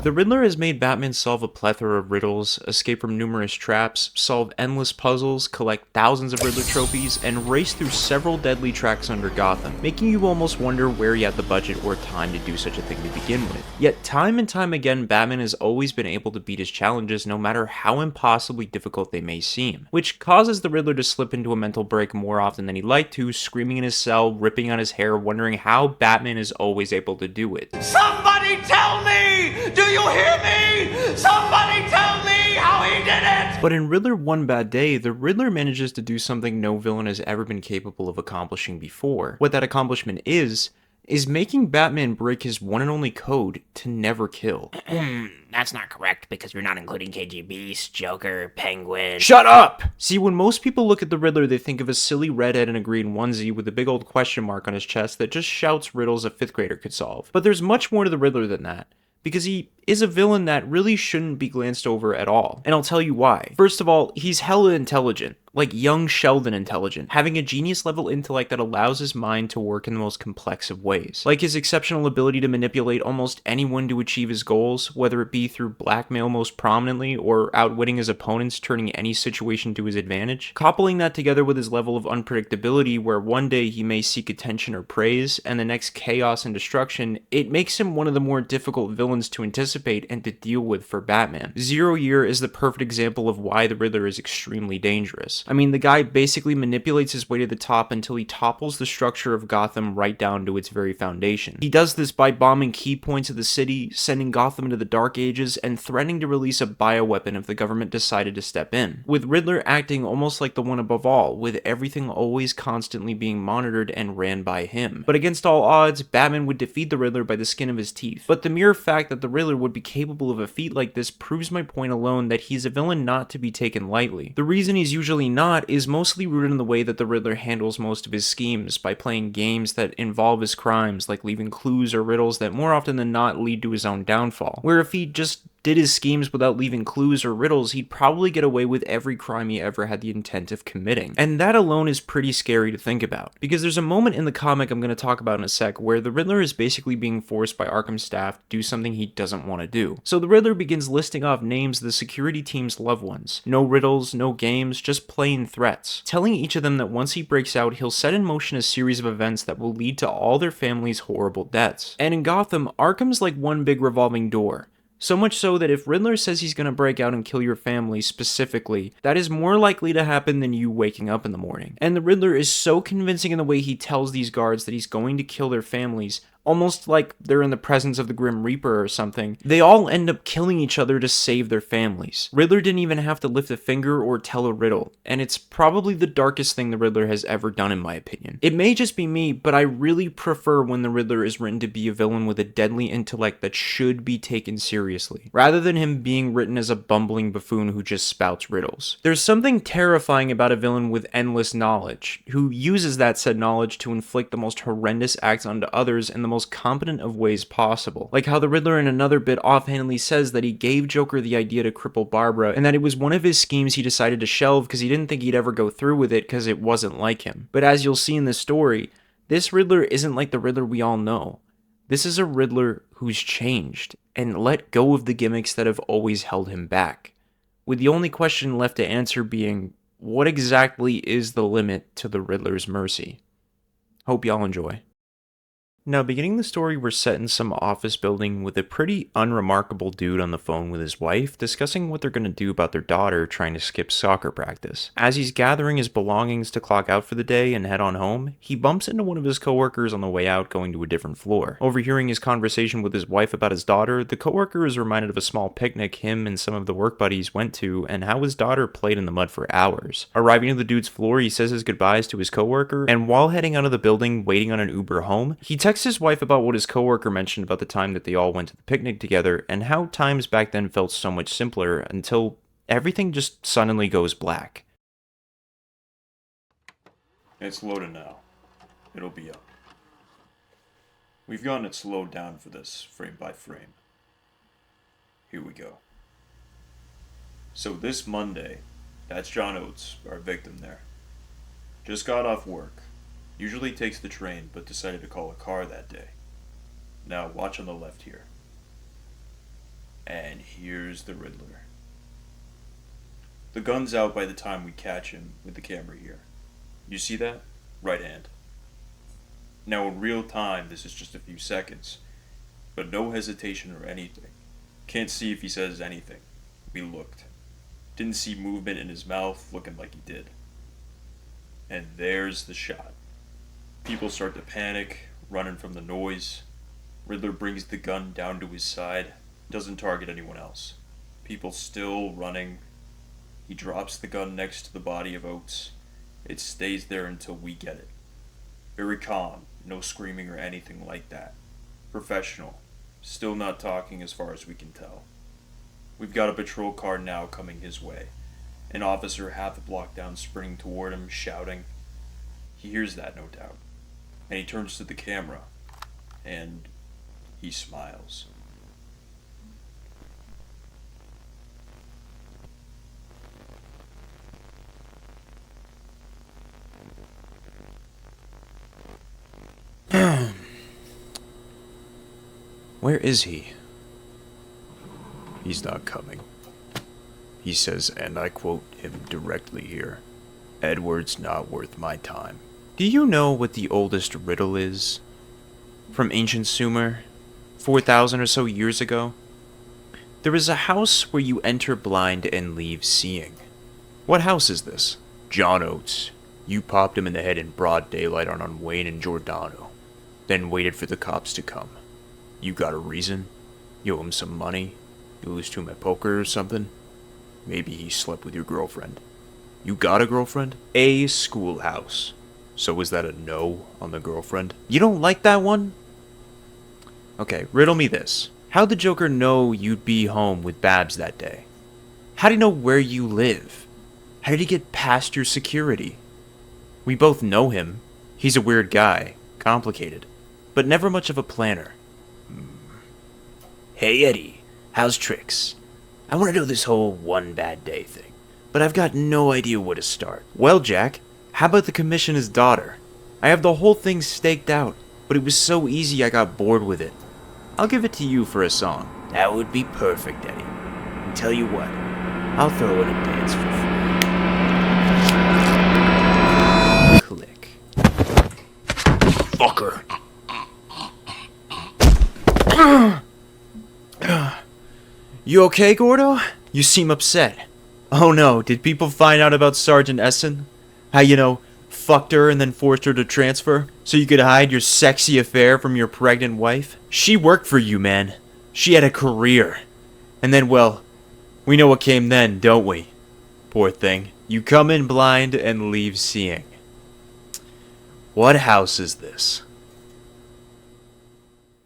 The Riddler has made Batman solve a plethora of riddles, escape from numerous traps, solve endless puzzles, collect thousands of Riddler trophies, and race through several deadly tracks under Gotham, making you almost wonder where he had the budget or time to do such a thing to begin with. Yet time and time again, Batman has always been able to beat his challenges no matter how impossibly difficult they may seem, which causes the Riddler to slip into a mental break more often than he'd like to, screaming in his cell, ripping out his hair, wondering how Batman is always able to do it. Somebody tell me! Do you hear me? Somebody tell me how he did it! But in Riddler One Bad Day, the Riddler manages to do something no villain has ever been capable of accomplishing before. What that accomplishment is making Batman break his one and only code to never kill. That's not correct, because you're not including KGBs, Joker, Penguin... Shut up! See, when most people look at the Riddler, they think of a silly redhead in a green onesie with a big old question mark on his chest that just shouts riddles a 5th grader could solve. But there's much more to the Riddler than that, because he is a villain that really shouldn't be glanced over at all. And I'll tell you why. First of all, he's hella intelligent. Like young Sheldon intelligent, having a genius-level intellect that allows his mind to work in the most complex of ways. Like his exceptional ability to manipulate almost anyone to achieve his goals, whether it be through blackmail most prominently, or outwitting his opponents, turning any situation to his advantage. Coupling that together with his level of unpredictability, where one day he may seek attention or praise, and the next chaos and destruction, it makes him one of the more difficult villains to anticipate and to deal with for Batman. Zero Year is the perfect example of why the Riddler is extremely dangerous. I mean, the guy basically manipulates his way to the top until he topples the structure of Gotham right down to its very foundation. He does this by bombing key points of the city, sending Gotham into the Dark Ages, and threatening to release a bioweapon if the government decided to step in. With Riddler acting almost like the one above all, with everything always constantly being monitored and ran by him. But against all odds, Batman would defeat the Riddler by the skin of his teeth. But the mere fact that the Riddler would be capable of a feat like this proves my point alone that he's a villain not to be taken lightly. The reason he's usually not is mostly rooted in the way that the Riddler handles most of his schemes, by playing games that involve his crimes, like leaving clues or riddles that more often than not lead to his own downfall. Where if he just did his schemes without leaving clues or riddles, he'd probably get away with every crime he ever had the intent of committing. And that alone is pretty scary to think about, because there's a moment in the comic I'm going to talk about in a sec where the Riddler is basically being forced by Arkham's staff to do something he doesn't want to do. So the Riddler begins listing off names of the security team's loved ones. No riddles, no games, just plain threats. Telling each of them that once he breaks out, he'll set in motion a series of events that will lead to all their family's horrible deaths. And in Gotham, Arkham's like one big revolving door. So much so that if Riddler says he's going to break out and kill your family specifically, that is more likely to happen than you waking up in the morning. And the Riddler is so convincing in the way he tells these guards that he's going to kill their families, almost like they're in the presence of the Grim Reaper or something. They all end up killing each other to save their families. Riddler didn't even have to lift a finger or tell a riddle, and it's probably the darkest thing the Riddler has ever done in my opinion. It may just be me, but I really prefer when the Riddler is written to be a villain with a deadly intellect that should be taken seriously, rather than him being written as a bumbling buffoon who just spouts riddles. There's something terrifying about a villain with endless knowledge, who uses that said knowledge to inflict the most horrendous acts onto others in the most competent of ways possible. Like how the Riddler in another bit offhandedly says that he gave Joker the idea to cripple Barbara, and that it was one of his schemes he decided to shelve because he didn't think he'd ever go through with it because it wasn't like him. But as you'll see in this story, this Riddler isn't like the Riddler we all know. This is a Riddler who's changed and let go of the gimmicks that have always held him back, with the only question left to answer being, what exactly is the limit to the Riddler's mercy? Hope y'all enjoy. Now, beginning the story, we're set in some office building with a pretty unremarkable dude on the phone with his wife, discussing what they're going to do about their daughter trying to skip soccer practice. As he's gathering his belongings to clock out for the day and head on home, he bumps into one of his coworkers on the way out going to a different floor. Overhearing his conversation with his wife about his daughter, the coworker is reminded of a small picnic him and some of the work buddies went to and how his daughter played in the mud for hours. Arriving to the dude's floor, he says his goodbyes to his coworker, and while heading out of the building waiting on an Uber home, he texts his wife about what his coworker mentioned about the time that they all went to the picnic together and how times back then felt so much simpler until everything just suddenly goes black. It's loaded now. It'll be up. We've gotten it slowed down for this, frame by frame. Here we go. So this Monday, that's John Oates, our victim there. Just got off work. Usually takes the train, but decided to call a car that day. Now watch on the left here. And here's the Riddler. The gun's out by the time we catch him with the camera here. You see that? Right hand. Now in real time, this is just a few seconds, but no hesitation or anything. Can't see if he says anything. We looked. Didn't see movement in his mouth, looking like he did. And there's the shot. People start to panic, running from the noise. Riddler brings the gun down to his side, doesn't target anyone else. People still running. He drops the gun next to the body of Oates. It stays there until we get it. Very calm, no screaming or anything like that. Professional. Still not talking as far as we can tell. We've got a patrol car now coming his way. An officer half a block down sprinting toward him, shouting. He hears that, no doubt. And he turns to the camera. And he smiles. Where is he? He's not coming. He says, and I quote him directly here, Edward's not worth my time. Do you know what the oldest riddle is? From ancient Sumer, 4,000 or so years ago? There is a house where you enter blind and leave seeing. What house is this? John Oates. You popped him in the head in broad daylight on Wayne and Giordano, then waited for the cops to come. You got a reason? You owe him some money? You lose to him at poker or something? Maybe he slept with your girlfriend. You got a girlfriend? A schoolhouse. So is that a no on the girlfriend? You don't like that one? Okay, riddle me this. How'd the Joker know you'd be home with Babs that day? How'd he know where you live? How did he get past your security? We both know him. He's a weird guy. Complicated. But never much of a planner. Hey Eddie, how's tricks? I want to do this whole one bad day thing, but I've got no idea where to start. Well, Jack, how about the commissioner's daughter? I have the whole thing staked out, but it was so easy I got bored with it. I'll give it to you for a song. That would be perfect, Eddie. And tell you what, I'll throw in a dance for free. Click. Fucker. You okay, Gordo? You seem upset. Oh no, did people find out about Sergeant Essen? How, fucked her and then forced her to transfer? So you could hide your sexy affair from your pregnant wife? She worked for you, man. She had a career. And then, well, we know what came then, don't we? Poor thing. You come in blind and leave seeing. What house is this?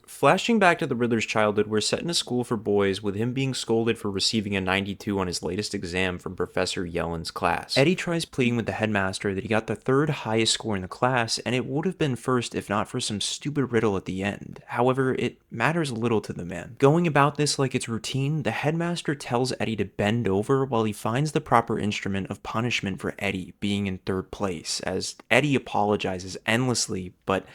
Flashing back to the Riddler's childhood, we're set in a school for boys with him being scolded for receiving a 92 on his latest exam from Professor Yellen's class. Eddie tries pleading with the headmaster that he got the third highest score in the class, and it would have been first if not for some stupid riddle at the end. However, it matters little to the man. Going about this like it's routine, the headmaster tells Eddie to bend over while he finds the proper instrument of punishment for Eddie being in third place, as Eddie apologizes endlessly, but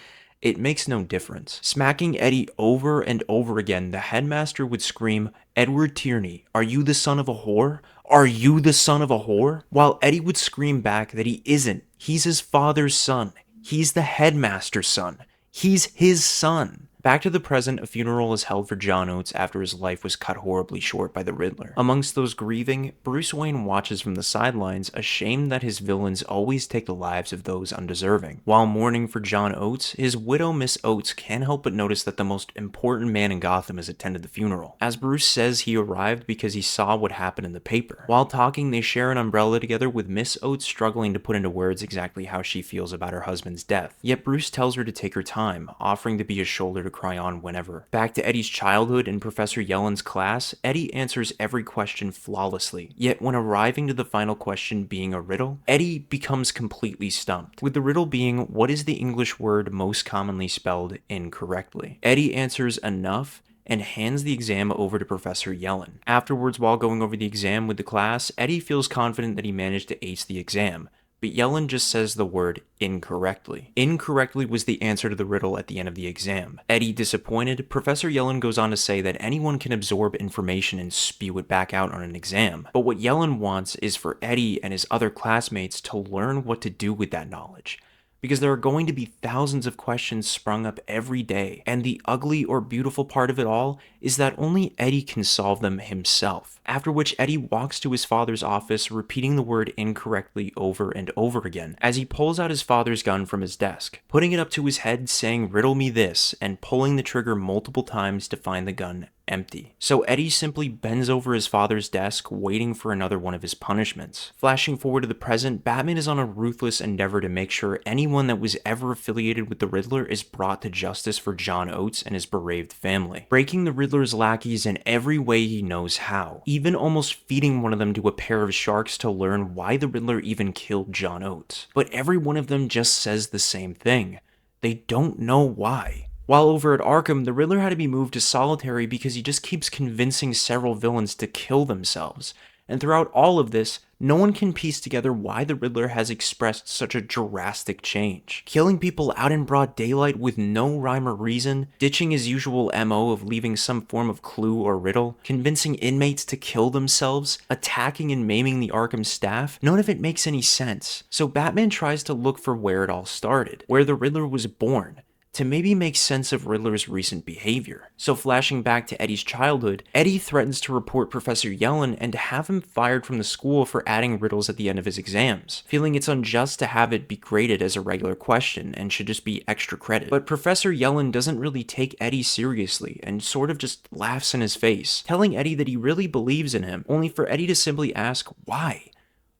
it makes no difference. Smacking Eddie over and over again, the headmaster would scream, Edward Tierney, are you the son of a whore? Are you the son of a whore? While Eddie would scream back that he isn't. He's his father's son. He's the headmaster's son. He's his son. Back to the present, a funeral is held for John Oates after his life was cut horribly short by the Riddler. Amongst those grieving, Bruce Wayne watches from the sidelines, ashamed that his villains always take the lives of those undeserving. While mourning for John Oates, his widow Miss Oates can't help but notice that the most important man in Gotham has attended the funeral. As Bruce says, he arrived because he saw what happened in the paper. While talking, they share an umbrella together, with Miss Oates struggling to put into words exactly how she feels about her husband's death. Yet Bruce tells her to take her time, offering to be a shoulder to cry on whenever. Back to Eddie's childhood in Professor Yellen's class, Eddie answers every question flawlessly. Yet when arriving to the final question being a riddle, Eddie becomes completely stumped, with the riddle being, what is the English word most commonly spelled incorrectly? Eddie answers enough and hands the exam over to Professor Yellen. Afterwards, while going over the exam with the class, Eddie feels confident that he managed to ace the exam, but Yellen just says the word incorrectly. Incorrectly was the answer to the riddle at the end of the exam. Eddie disappointed, Professor Yellen goes on to say that anyone can absorb information and spew it back out on an exam, but what Yellen wants is for Eddie and his other classmates to learn what to do with that knowledge. Because there are going to be thousands of questions sprung up every day, and the ugly or beautiful part of it all is that only Eddie can solve them himself. After which Eddie walks to his father's office, repeating the word incorrectly over and over again, as he pulls out his father's gun from his desk, putting it up to his head saying "riddle me this," and pulling the trigger multiple times to find the gun empty. So Eddie simply bends over his father's desk, waiting for another one of his punishments. Flashing forward to the present, Batman is on a ruthless endeavor to make sure anyone that was ever affiliated with the Riddler is brought to justice for John Oates and his bereaved family, breaking the Riddler's lackeys in every way he knows how, even almost feeding one of them to a pair of sharks to learn why the Riddler even killed John Oates. But every one of them just says the same thing. They don't know why. While over at Arkham, the Riddler had to be moved to solitary because he just keeps convincing several villains to kill themselves. And throughout all of this, no one can piece together why the Riddler has expressed such a drastic change. Killing people out in broad daylight with no rhyme or reason, ditching his usual MO of leaving some form of clue or riddle, convincing inmates to kill themselves, attacking and maiming the Arkham staff, none of it makes any sense. So Batman tries to look for where it all started, where the Riddler was born, to maybe make sense of Riddler's recent behavior. So flashing back to Eddie's childhood, Eddie threatens to report Professor Yellen and to have him fired from the school for adding riddles at the end of his exams, feeling it's unjust to have it be graded as a regular question and should just be extra credit. But Professor Yellen doesn't really take Eddie seriously and sort of just laughs in his face, telling Eddie that he really believes in him, only for Eddie to simply ask, why?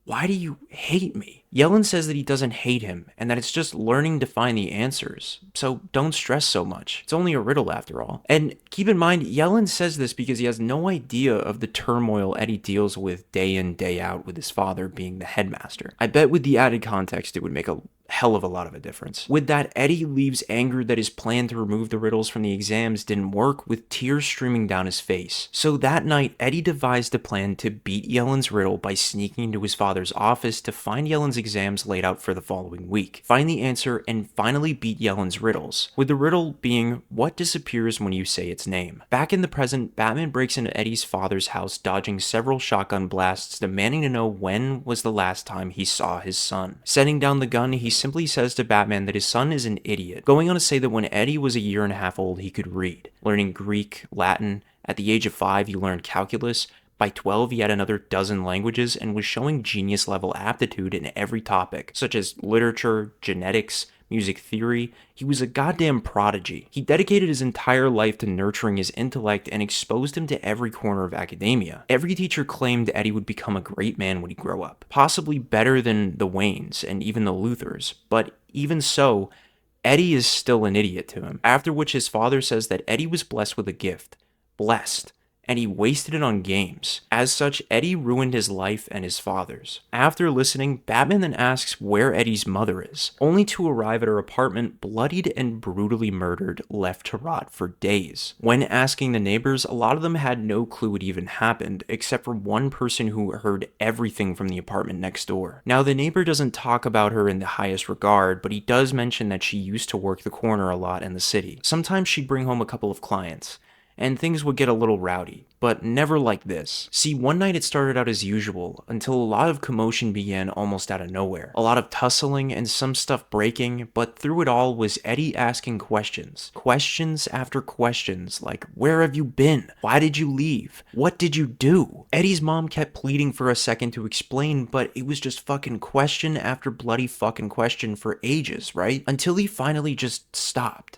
Why do you hate me? Yellen says that he doesn't hate him, and that it's just learning to find the answers, so don't stress so much. It's only a riddle after all. And keep in mind, Yellen says this because he has no idea of the turmoil Eddie deals with day in, day out with his father being the headmaster. I bet with the added context it would make a hell of a lot of a difference. With that, Eddie leaves angered that his plan to remove the riddles from the exams didn't work, with tears streaming down his face. So that night, Eddie devised a plan to beat Yellen's riddle by sneaking into his father's office to find Yellen's exams laid out for the following week, find the answer, and finally beat Yellen's riddles, with the riddle being, what disappears when you say its name? Back in the present, Batman breaks into Eddie's father's house, dodging several shotgun blasts, demanding to know when was the last time he saw his son. Setting down the gun, he simply says to Batman that his son is an idiot, going on to say that when Eddie was a year and a half old, he could read, learning Greek, Latin. At the age of 5, he learned calculus. By 12, he had another dozen languages and was showing genius-level aptitude in every topic, such as literature, genetics, music theory. He was a goddamn prodigy. He dedicated his entire life to nurturing his intellect and exposed him to every corner of academia. Every teacher claimed Eddie would become a great man when he grew up, possibly better than the Waynes and even the Luthers, but even so, Eddie is still an idiot to him, after which his father says that Eddie was blessed with a gift. Blessed. And he wasted it on games. As such, Eddie ruined his life and his father's. After listening, Batman then asks where Eddie's mother is, only to arrive at her apartment bloodied and brutally murdered, left to rot for days. When asking the neighbors, a lot of them had no clue it even happened, except for one person who heard everything from the apartment next door. Now, the neighbor doesn't talk about her in the highest regard, but he does mention that she used to work the corner a lot in the city. Sometimes she'd bring home a couple of clients, and things would get a little rowdy, but never like this. See, one night it started out as usual, until a lot of commotion began almost out of nowhere. A lot of tussling and some stuff breaking, but through it all was Eddie asking questions. Questions after questions, like, where have you been? Why did you leave? What did you do? Eddie's mom kept pleading for a second to explain, but it was just fucking question after bloody fucking question for ages, right? Until he finally just stopped.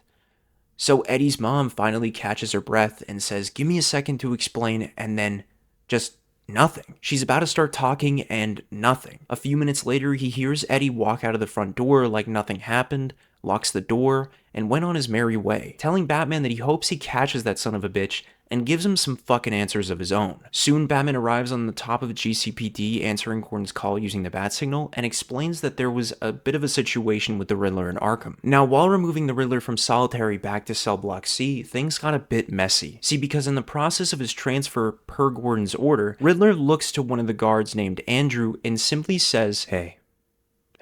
So Eddie's mom finally catches her breath and says, give me a second to explain, and then just nothing. She's about to start talking and nothing. A few minutes later, he hears Eddie walk out of the front door like nothing happened, locks the door, and went on his merry way, telling Batman that he hopes he catches that son of a bitch and gives him some fucking answers of his own. Soon, Batman arrives on the top of GCPD, answering Gordon's call using the bat signal, and explains that there was a bit of a situation with the Riddler in Arkham. Now, while removing the Riddler from solitary back to cell block C, things got a bit messy. See, because in the process of his transfer per Gordon's order, Riddler looks to one of the guards named Andrew and simply says, Hey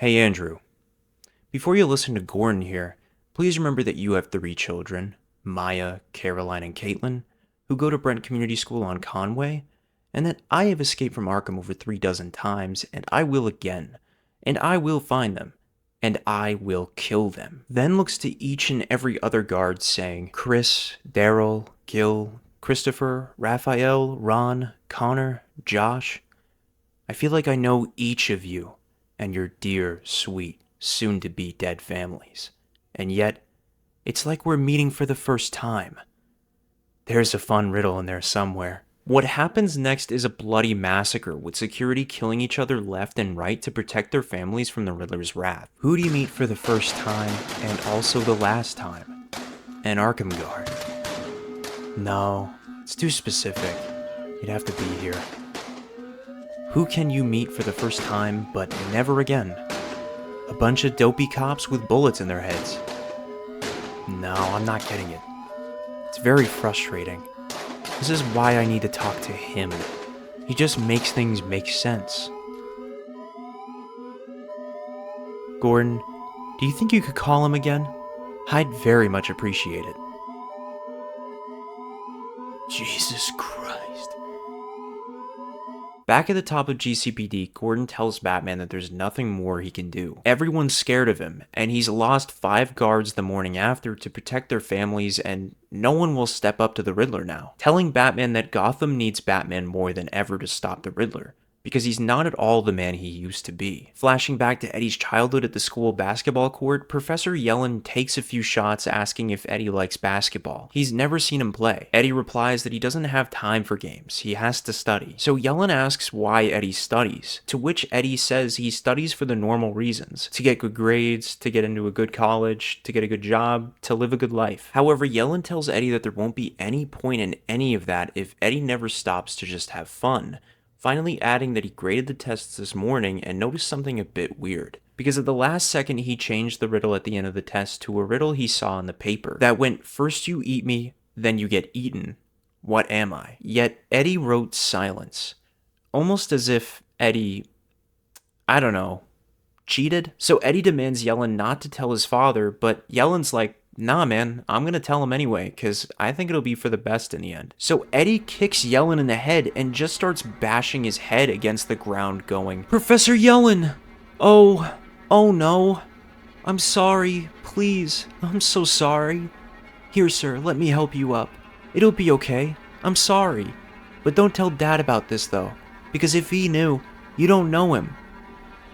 Hey Andrew, before you listen to Gordon here, please remember that you have 3 children, Maya, Caroline, and Caitlin, who go to Brent Community School on Conway, and that I have escaped from Arkham over 3 dozen times, and I will again, and I will find them, and I will kill them. Then looks to each and every other guard saying, Chris, Daryl, Gil, Christopher, Raphael, Ron, Connor, Josh. I feel like I know each of you and your dear, sweet, soon-to-be dead families. And yet, it's like we're meeting for the first time. There's a fun riddle in there somewhere. What happens next is a bloody massacre, with security killing each other left and right to protect their families from the Riddler's wrath. Who do you meet for the first time, and also the last time? An Arkham guard. No, it's too specific. You'd have to be here. Who can you meet for the first time, but never again? A bunch of dopey cops with bullets in their heads. No, I'm not getting it. It's very frustrating. This is why I need to talk to him. He just makes things make sense. Gordon, do you think you could call him again? I'd very much appreciate it. Jesus Christ. Back at the top of GCPD, Gordon tells Batman that there's nothing more he can do. Everyone's scared of him, and he's lost 5 guards the morning after to protect their families, and no one will step up to the Riddler now. Telling Batman that Gotham needs Batman more than ever to stop the Riddler, because he's not at all the man he used to be. Flashing back to Eddie's childhood at the school basketball court, Professor Yellen takes a few shots asking if Eddie likes basketball. He's never seen him play. Eddie replies that he doesn't have time for games, he has to study. So Yellen asks why Eddie studies, to which Eddie says he studies for the normal reasons: to get good grades, to get into a good college, to get a good job, to live a good life. However, Yellen tells Eddie that there won't be any point in any of that if Eddie never stops to just have fun. Finally adding that he graded the tests this morning and noticed something a bit weird. Because at the last second he changed the riddle at the end of the test to a riddle he saw in the paper that went, first you eat me, then you get eaten. What am I? Yet Eddie wrote silence. Almost as if Eddie, I don't know, cheated? So Eddie demands Yellen not to tell his father, but Yellen's like, nah man, I'm gonna tell him anyway, cause I think it'll be for the best in the end. So Eddie kicks Yellen in the head and just starts bashing his head against the ground going, Professor Yellen! Oh no. I'm sorry, please, I'm so sorry. Here sir, let me help you up. It'll be okay, I'm sorry. But don't tell Dad about this though, because if he knew, you don't know him.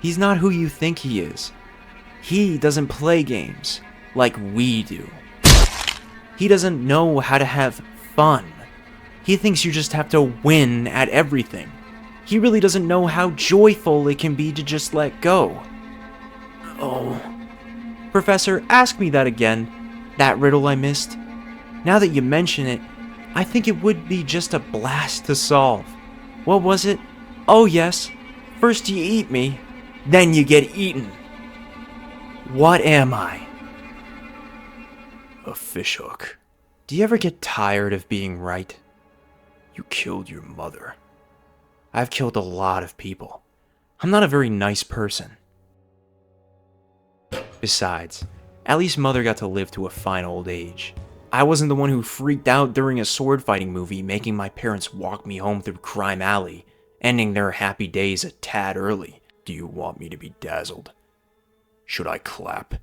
He's not who you think he is. He doesn't play games like we do. He doesn't know how to have fun. He thinks you just have to win at everything. He really doesn't know how joyful it can be to just let go. Oh. Professor, ask me that again. That riddle I missed. Now that you mention it, I think it would be just a blast to solve. What was it? Oh yes. First you eat me, then you get eaten. What am I? A fishhook. Do you ever get tired of being right? You killed your mother. I've killed a lot of people. I'm not a very nice person. Besides, Ellie's mother got to live to a fine old age. I wasn't the one who freaked out during a sword fighting movie, making my parents walk me home through Crime Alley, ending their happy days a tad early. Do you want me to be dazzled? Should I clap?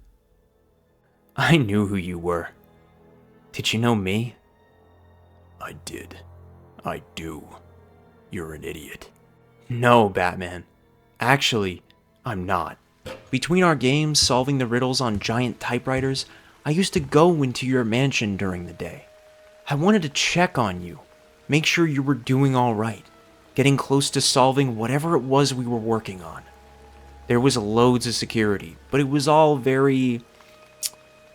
I knew who you were. Did you know me? I did. I do. You're an idiot. No, Batman. Actually, I'm not. Between our games, solving the riddles on giant typewriters, I used to go into your mansion during the day. I wanted to check on you, make sure you were doing all right, getting close to solving whatever it was we were working on. There was loads of security, but it was all very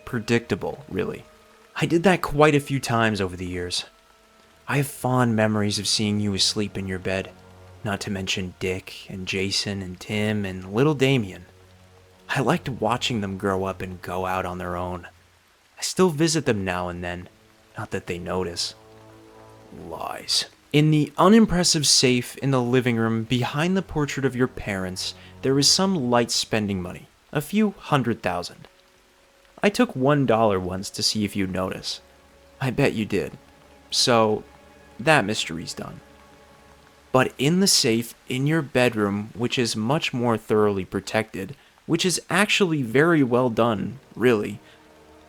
predictable, really. I did that quite a few times over the years. I have fond memories of seeing you asleep in your bed, not to mention Dick and Jason and Tim and little Damien. I liked watching them grow up and go out on their own. I still visit them now and then, not that they notice. Lies. In the unimpressive safe in the living room behind the portrait of your parents, there is some light spending money. A few 100,000. I took $1 once to see if you'd notice. I bet you did. So, that mystery's done. But in the safe in your bedroom, which is much more thoroughly protected, which is actually very well done, really,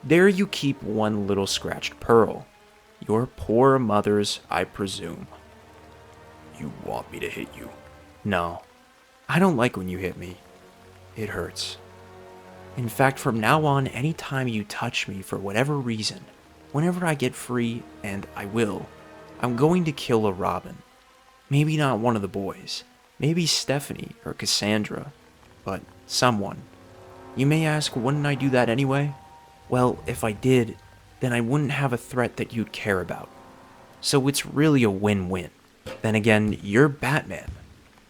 there you keep one little scratched pearl. Your poor mother's, I presume. You want me to hit you? No, I don't like when you hit me. It hurts. In fact, from now on, anytime you touch me for whatever reason, whenever I get free, and I will, I'm going to kill a Robin. Maybe not one of the boys. Maybe Stephanie or Cassandra. But someone. You may ask, wouldn't I do that anyway? Well, if I did, then I wouldn't have a threat that you'd care about. So it's really a win-win. Then again, you're Batman.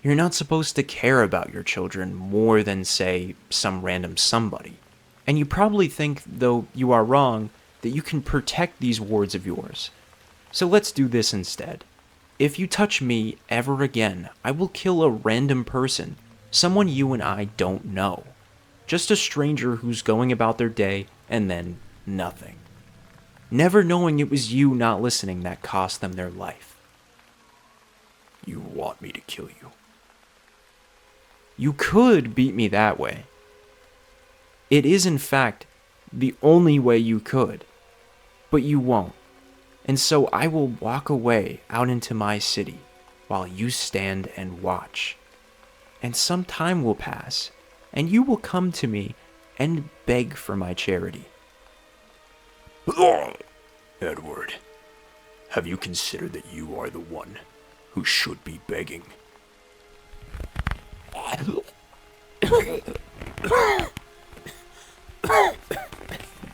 You're not supposed to care about your children more than, say, some random somebody. And you probably think, though you are wrong, that you can protect these wards of yours. So let's do this instead. If you touch me ever again, I will kill a random person, someone you and I don't know. Just a stranger who's going about their day, and then nothing. Never knowing it was you not listening that cost them their life. You want me to kill you? You could beat me that way. It is, in fact, the only way you could. But you won't. And so I will walk away out into my city while you stand and watch. And some time will pass, and you will come to me and beg for my charity. Edward, have you considered that you are the one who should be begging?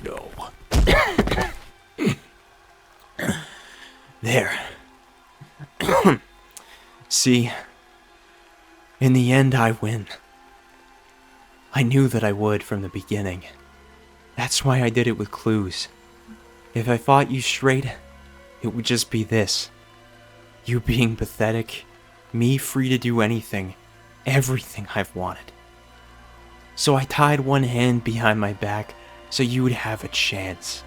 No. There. See, in the end I win. I knew that I would from the beginning. That's why I did it with clues. If I fought you straight, it would just be this. You being pathetic, me free to do anything, everything I've wanted. So I tied one hand behind my back so you would have a chance.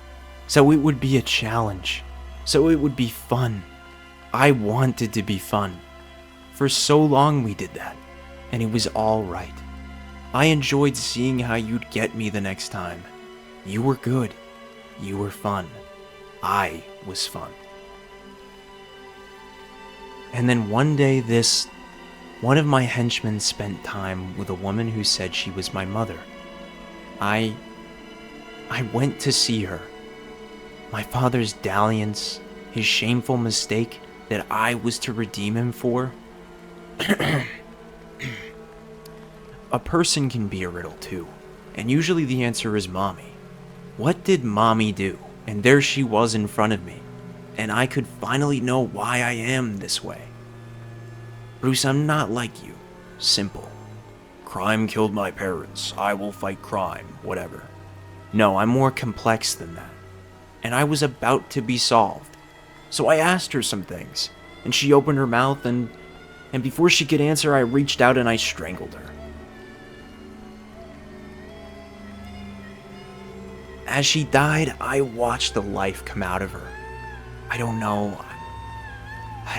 So it would be a challenge. So it would be fun. I wanted to be fun. For so long we did that, and it was all right. I enjoyed seeing how you'd get me the next time. You were good. You were fun. I was fun. And then one day one of my henchmen spent time with a woman who said she was my mother. I went to see her. My father's dalliance, his shameful mistake that I was to redeem him for. A person can be a riddle too, and usually the answer is mommy. What did mommy do? And there she was in front of me, and I could finally know why I am this way. Bruce, I'm not like you. Simple. Crime killed my parents. I will fight crime. Whatever. No, I'm more complex than that. And I was about to be solved. So I asked her some things, and she opened her mouth, and before she could answer, I reached out and I strangled her. As she died, I watched the life come out of her. I don't know. I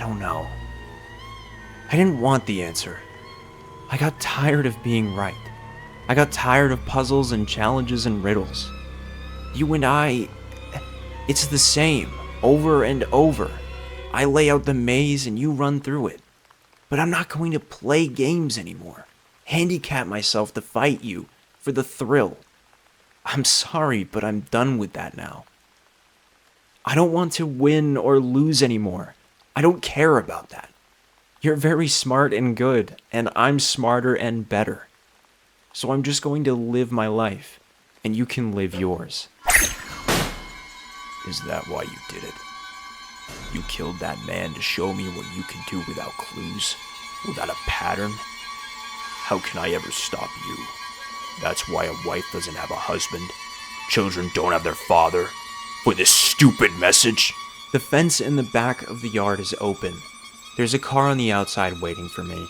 didn't want the answer. I got tired of being right. I got tired of puzzles and challenges and riddles. You and I, it's the same, over and over. I lay out the maze and you run through it. But I'm not going to play games anymore. Handicap myself to fight you for the thrill. I'm sorry, but I'm done with that now. I don't want to win or lose anymore. I don't care about that. You're very smart and good, and I'm smarter and better. So I'm just going to live my life, and you can live yours. Is that why you did it? You killed that man to show me what you can do without clues, without a pattern? How can I ever stop you? That's why a wife doesn't have a husband. Children don't have their father. For this stupid message? The fence in the back of the yard is open. There's a car on the outside waiting for me.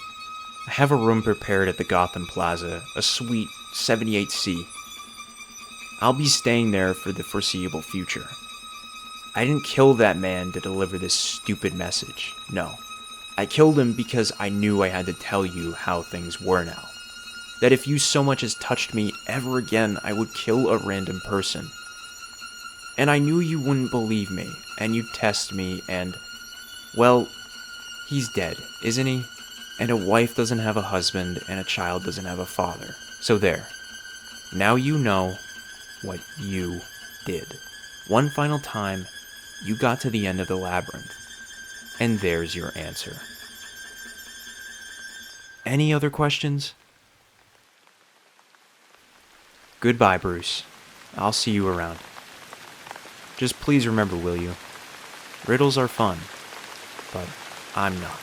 I have a room prepared at the Gotham Plaza, a suite 78C. I'll be staying there for the foreseeable future. I didn't kill that man to deliver this stupid message. No. I killed him because I knew I had to tell you how things were now. That if you so much as touched me ever again, I would kill a random person. And I knew you wouldn't believe me, and you'd test me, and... well, he's dead, isn't he? And a wife doesn't have a husband, and a child doesn't have a father. So there. Now you know what you did. One final time, you got to the end of the labyrinth. And there's your answer. Any other questions? Goodbye, Bruce. I'll see you around. Just please remember, will you? Riddles are fun, but I'm not.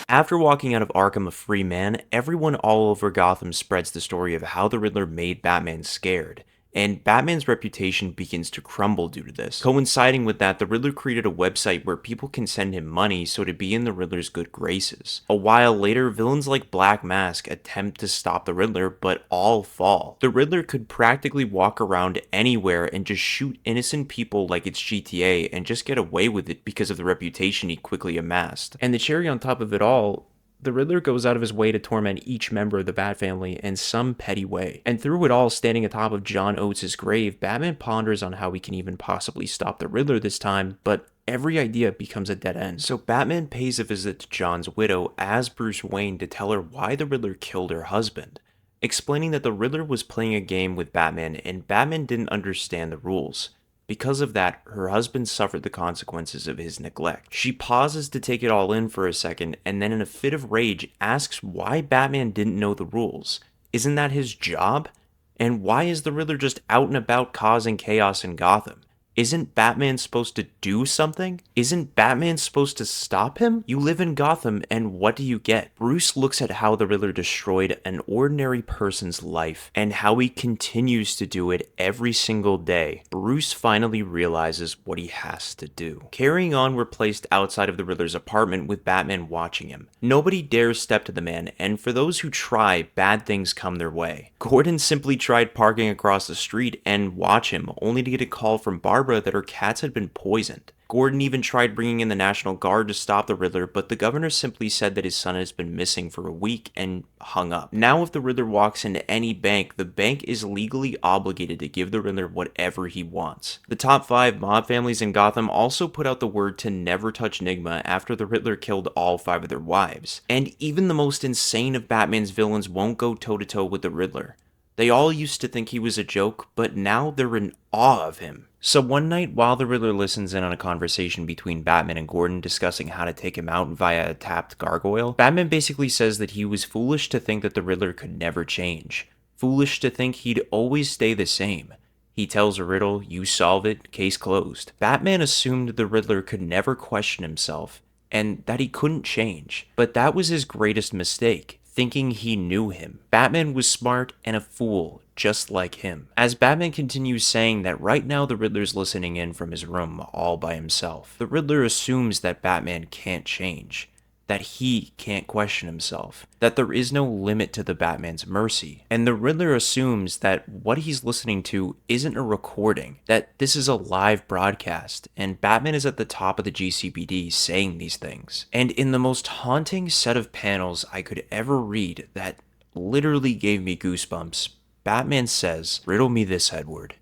After walking out of Arkham a free man, everyone all over Gotham spreads the story of how the Riddler made Batman scared, and Batman's reputation begins to crumble due to this. Coinciding with that, the Riddler created a website where people can send him money so to be in the Riddler's good graces. A while later, villains like Black Mask attempt to stop the Riddler, but all fall. The Riddler could practically walk around anywhere and just shoot innocent people like it's GTA and just get away with it because of the reputation he quickly amassed. And the cherry on top of it all, the Riddler goes out of his way to torment each member of the Bat family in some petty way. And through it all, standing atop of John Oates' grave, Batman ponders on how he can even possibly stop the Riddler this time, but every idea becomes a dead end. So Batman pays a visit to John's widow as Bruce Wayne to tell her why the Riddler killed her husband, explaining that the Riddler was playing a game with Batman and Batman didn't understand the rules. Because of that, her husband suffered the consequences of his neglect. She pauses to take it all in for a second, and then in a fit of rage asks why Batman didn't know the rules. Isn't that his job? And why is the Riddler just out and about causing chaos in Gotham? Isn't Batman supposed to do something? Isn't Batman supposed to stop him? You live in Gotham, and what do you get? Bruce looks at how the Riddler destroyed an ordinary person's life, and how he continues to do it every single day. Bruce finally realizes what he has to do. Carrying on, we're placed outside of the Riddler's apartment with Batman watching him. Nobody dares step to the man, and for those who try, bad things come their way. Gordon simply tried parking across the street and watch him, only to get a call from Barbara that her cats had been poisoned. Gordon even tried bringing in the National Guard to stop the Riddler, but the governor simply said that his son has been missing for a week and hung up. Now if the Riddler walks into any bank, the bank is legally obligated to give the Riddler whatever he wants. The top 5 mob families in Gotham also put out the word to never touch Nigma after the Riddler killed all 5 of their wives. And even the most insane of Batman's villains won't go toe-to-toe with the Riddler. They all used to think he was a joke, but now they're in awe of him. So one night, while the Riddler listens in on a conversation between Batman and Gordon discussing how to take him out via a tapped gargoyle, Batman basically says that he was foolish to think that the Riddler could never change. Foolish to think he'd always stay the same. He tells a riddle, you solve it, case closed. Batman assumed the Riddler could never question himself, and that he couldn't change. But that was his greatest mistake, thinking he knew him. Batman was smart and a fool, just like him. As Batman continues saying that right now the Riddler's listening in from his room all by himself, the Riddler assumes that Batman can't change, that he can't question himself, that there is no limit to the Batman's mercy, and the Riddler assumes that what he's listening to isn't a recording, that this is a live broadcast, and Batman is at the top of the GCPD saying these things. And in the most haunting set of panels I could ever read that literally gave me goosebumps, Batman says, "Riddle me this, Edward.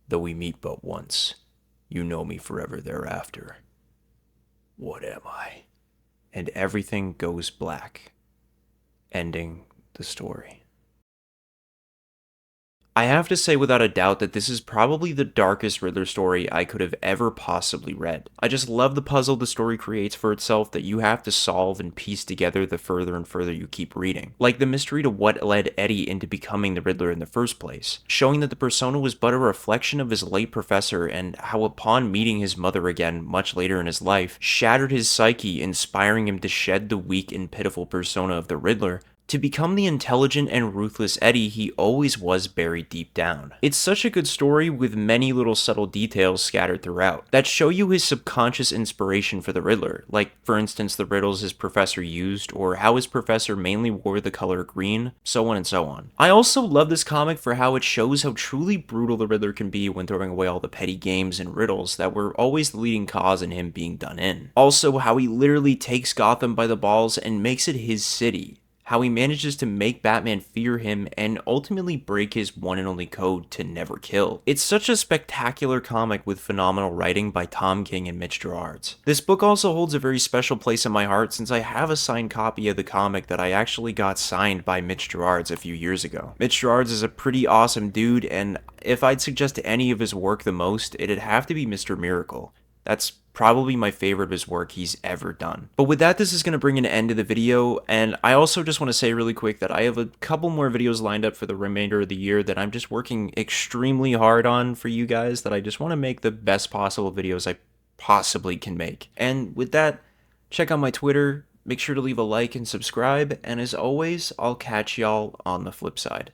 Though we meet but once, you know me forever thereafter. What am I?" And everything goes black, ending the story. I have to say without a doubt that this is probably the darkest Riddler story I could have ever possibly read. I just love the puzzle the story creates for itself that you have to solve and piece together the further and further you keep reading. Like the mystery to what led Eddie into becoming the Riddler in the first place, showing that the persona was but a reflection of his late professor and how upon meeting his mother again much later in his life, shattered his psyche, inspiring him to shed the weak and pitiful persona of the Riddler to become the intelligent and ruthless Eddie he always was buried deep down. It's such a good story with many little subtle details scattered throughout that show you his subconscious inspiration for the Riddler, like for instance the riddles his professor used, or how his professor mainly wore the color green, so on and so on. I also love this comic for how it shows how truly brutal the Riddler can be when throwing away all the petty games and riddles that were always the leading cause in him being done in. Also, how he literally takes Gotham by the balls and makes it his city. How he manages to make Batman fear him and ultimately break his one and only code to never kill. It's such a spectacular comic with phenomenal writing by Tom King and Mitch Gerads. This book also holds a very special place in my heart since I have a signed copy of the comic that I actually got signed by Mitch Gerads a few years ago. Mitch Gerads is a pretty awesome dude, and if I'd suggest any of his work the most, it'd have to be Mr. Miracle. That's probably my favorite of his work he's ever done. But with that, this is going to bring an end to the video, and I also just want to say really quick that I have a couple more videos lined up for the remainder of the year that I'm just working extremely hard on for you guys, that I just want to make the best possible videos I possibly can make. And with that, check out my Twitter, make sure to leave a like and subscribe, and as always, I'll catch y'all on the flip side.